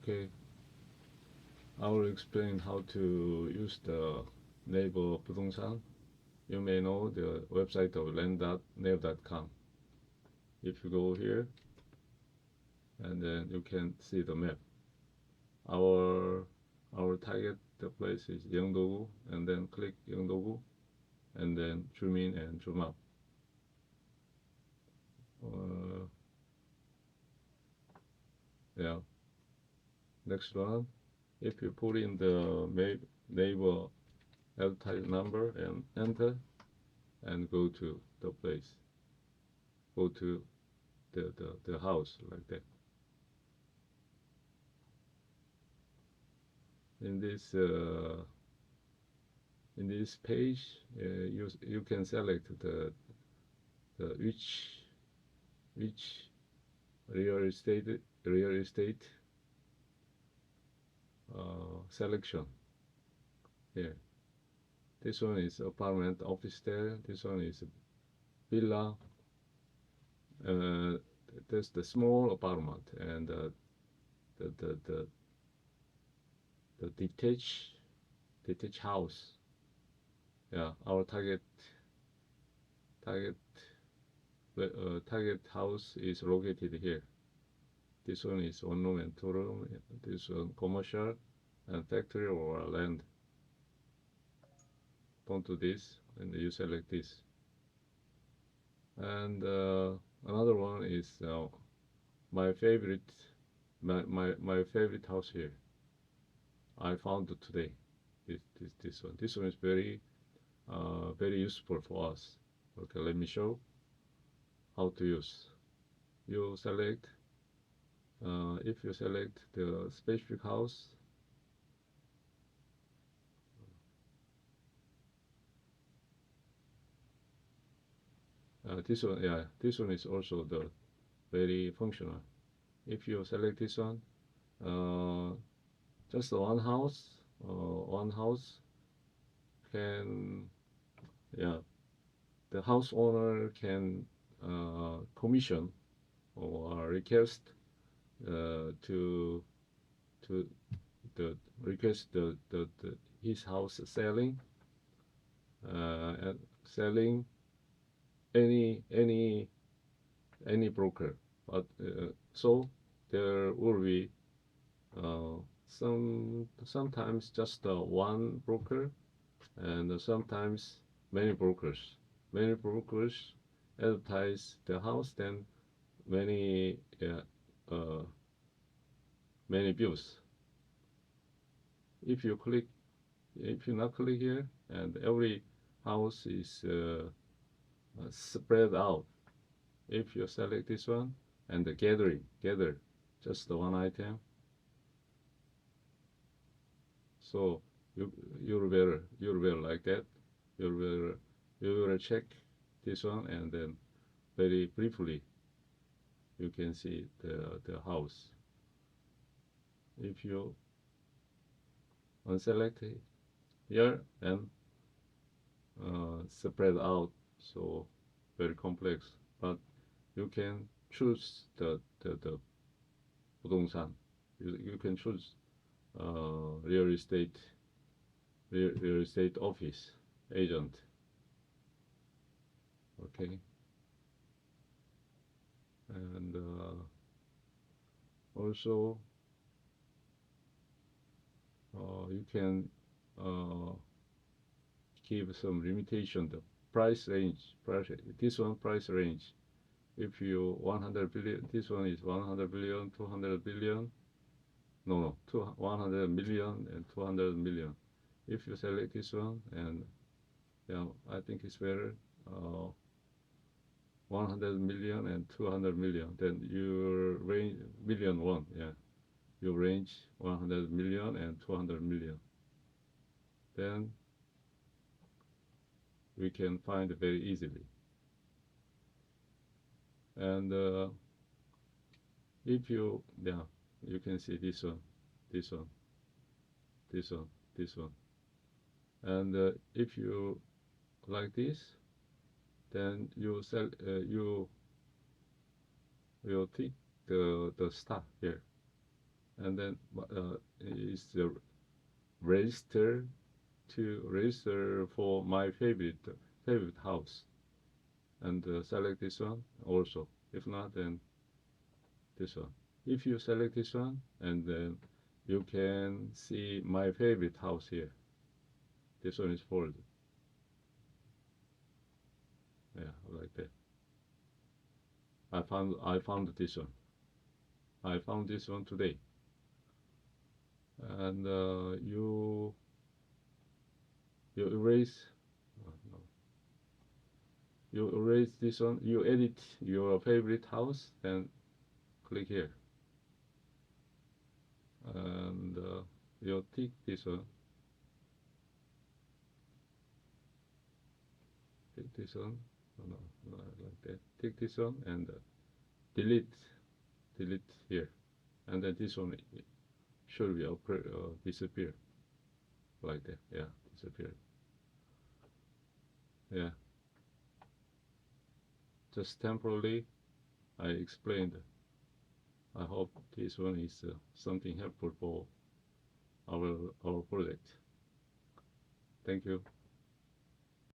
Okay, I will explain how to use the naver 부동산. You may know the website of land.naver.com. If you go here, and then you can see the map. Our target the place is Yeongdo-gu, and then click Yeongdo-gu, and then zoom in and zoom out. Yeah. Next one, if you put in the naver advertise number and enter, and go to the place, go to the house like that. In this page, you can select the which real estate selection here. This one is apartment, office there. This one is villa. There's the small apartment and the detached house. Yeah, our target house is located here. This one is 1 room and 2 room. This one commercial and factory or land. Don't do this, and you select this. And another one is my favorite house here. I found it today. This one. This one is very useful for us. Okay, let me show how to use. You select. If you select the specific house, this one is also the very functional. If you select this one, just one house can, the house owner can commission or request to request his house selling and selling any broker, but so there will be sometimes just one broker, and sometimes many brokers advertise the house, then many views. If you not click here, and every house is spread out. If you select this one and the gather just the one item, so you're better like that. You will check this one, and then very briefly you can see the house. If you unselect it here and spread out, so very complex, but you can choose the 부동산. You can choose real estate office agent. Okay, and also you can give some limitation, the price range. This one price range. If you 100 billion, this one is 100 billion, 200 billion. No, 100 million and 200 million. If you select this one, and I think it's better. 100 million and 200 million. Then your range million one. You range 100 million and 200 million. Then we can find it very easily. And if you you can see this one, and if you like this, then you you tick the star here, and then is the register for my favorite house, and select this one also. If not, then this one. If you select this one, and then you can see my favorite house here. This one is folded. Yeah, like that. I found this one. I found this one today. And you erase. No. You erase this one. You edit your favorite house, then click here. And you tick this one. Tick this one. No, like that. Tick this one and delete here, and then this one should be disappear, like that. Yeah, disappear. Yeah, just temporarily I explained. I hope this one is something helpful for our project. Thank you.